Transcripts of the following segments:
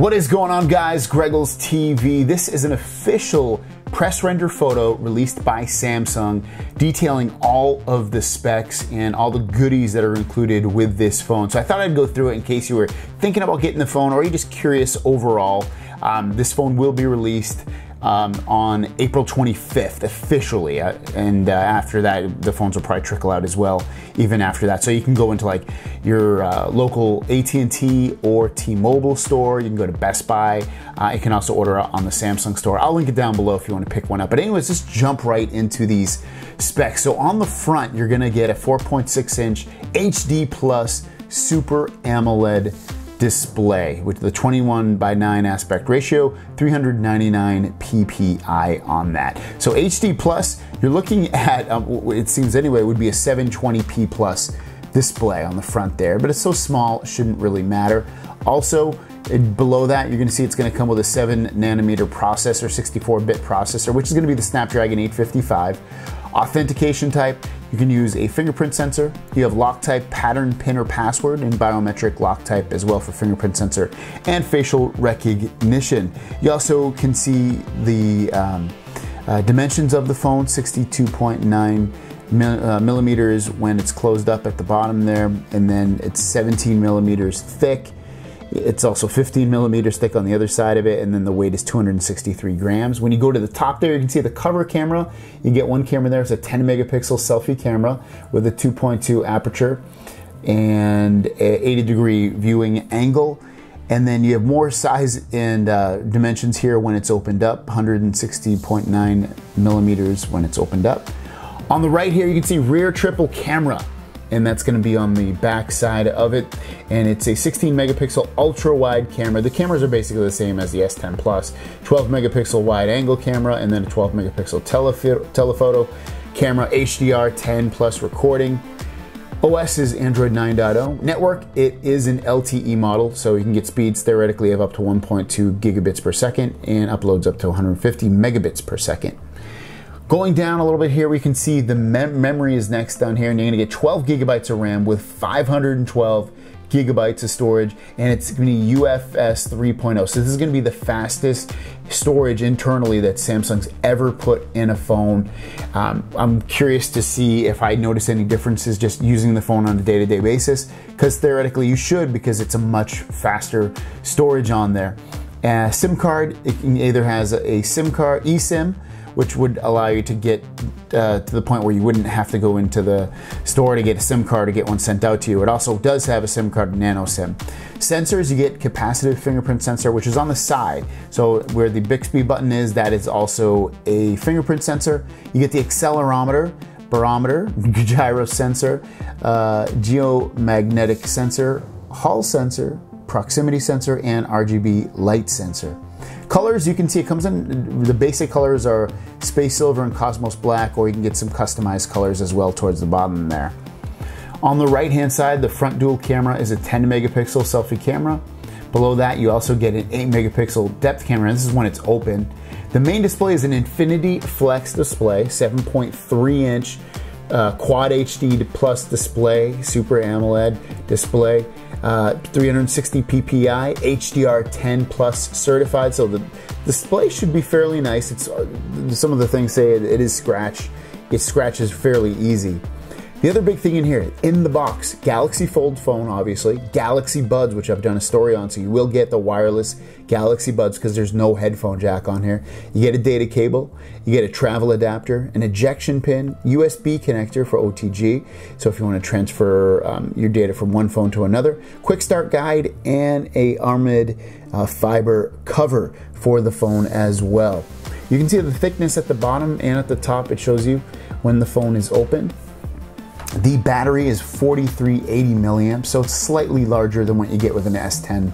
What is going on, guys? GregglesTV. This is an official press render photo released by Samsung detailing all of the specs and all the goodies that are included with this phone. So I thought I'd go through it in case you were thinking about getting the phone or you're just curious overall. This phone will be released on April 25th officially, and after that the phones will probably trickle out as well even after that. So you can go into like your local AT&T or T-Mobile store. You can go to Best Buy. You can also order it on the Samsung store. I'll link it down below if you want to pick one up. But anyways, just jump right into these specs. So on the front, you're gonna get a 4.6-inch HD Plus Super AMOLED display with the 21:9 aspect ratio, 399 ppi on that. So HD Plus, you're looking at, it seems anyway, would be a 720p plus display on the front there, but it's so small, it shouldn't really matter. Also, below that, you're gonna see it's gonna come with a 7nm processor, 64-bit processor, which is gonna be the Snapdragon 855. Authentication type, you can use a fingerprint sensor. You have lock type, pattern, pin, or password, and biometric lock type as well for fingerprint sensor and facial recognition. You also can see the dimensions of the phone, 62.9 millimeters when it's closed up at the bottom there, and then it's 17 millimeters thick. It's also 15 millimeters thick on the other side of it, and then the weight is 263 grams. When you go to the top there, you can see the cover camera. You get one camera there. It's a 10 megapixel selfie camera with a 2.2 aperture and a 80-degree viewing angle. And then you have more size and dimensions here when it's opened up, 160.9 millimeters when it's opened up. On the right here, you can see rear triple camera, and that's going to be on the back side of it, and it's a 16 megapixel ultra wide camera. The cameras are basically the same as the S10 Plus. 12 megapixel wide angle camera, and then a 12 megapixel telephoto camera, HDR10 plus recording. OS is Android 9.0. Network, it is an LTE model, so you can get speeds theoretically of up to 1.2 gigabits per second and uploads up to 150 megabits per second. Going down a little bit here, we can see the memory is next down here, and you're gonna get 12 gigabytes of RAM with 512 gigabytes of storage, and it's gonna be UFS 3.0. So this is gonna be the fastest storage internally that Samsung's ever put in a phone. I'm curious to see if I notice any differences just using the phone on a day-to-day basis, because theoretically you should, because it's a much faster storage on there. SIM card, it either has a SIM card, eSIM, which would allow you to get to the point where you wouldn't have to go into the store to get a SIM card or get one sent out to you. It also does have a SIM card, nano SIM. Sensors, you get capacitive fingerprint sensor, which is on the side. So where the Bixby button is, that is also a fingerprint sensor. You get the accelerometer, barometer, gyro sensor, geomagnetic sensor, Hall sensor, proximity sensor, and RGB light sensor. Colors, you can see it comes in, the basic colors are Space Silver and Cosmos Black, or you can get some customized colors as well towards the bottom there. On the right hand side, the front dual camera is a 10 megapixel selfie camera. Below that, you also get an 8 megapixel depth camera, and this is when it's open. The main display is an Infinity Flex display, 7.3 inch Quad HD plus display, Super AMOLED display. 360 ppi, HDR10 plus certified, so the display should be fairly nice. It's some of the things say it is scratch. It scratches fairly easy. The other big thing in here, in the box, Galaxy Fold phone, obviously, Galaxy Buds, which I've done a story on, so you will get the wireless Galaxy Buds because there's no headphone jack on here. You get a data cable, you get a travel adapter, an ejection pin, USB connector for OTG, so if you want to transfer your data from one phone to another, quick start guide, and a armored fiber cover for the phone as well. You can see the thickness at the bottom and at the top. It shows you when the phone is open. The battery is 4380 milliamps, so it's slightly larger than what you get with an S10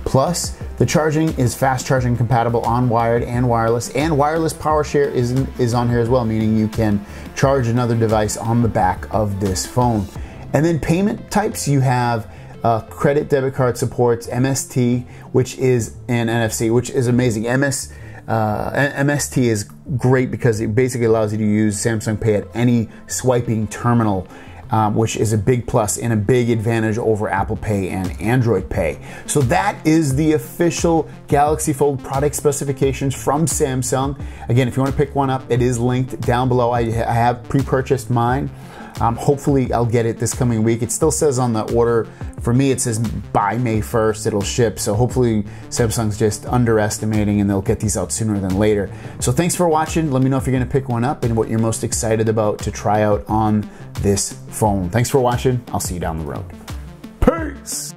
Plus. The charging is fast charging compatible on wired and wireless power share is on here as well, meaning you can charge another device on the back of this phone. And then payment types, you have credit debit card supports MST, which is an NFC, which is amazing. MST is great because it basically allows you to use Samsung Pay at any swiping terminal which is a big plus and a big advantage over Apple Pay and Android Pay. So that is the official Galaxy Fold product specifications from Samsung. Again, if you want to pick one up, it is linked down below. I have pre-purchased mine. Hopefully I'll get it this coming week. It still says on the order, for me it says by May 1st it'll ship, so hopefully Samsung's just underestimating and they'll get these out sooner than later. So thanks for watching. Let me know if you're gonna pick one up and what you're most excited about to try out on this phone. Thanks for watching. I'll see you down the road. Peace!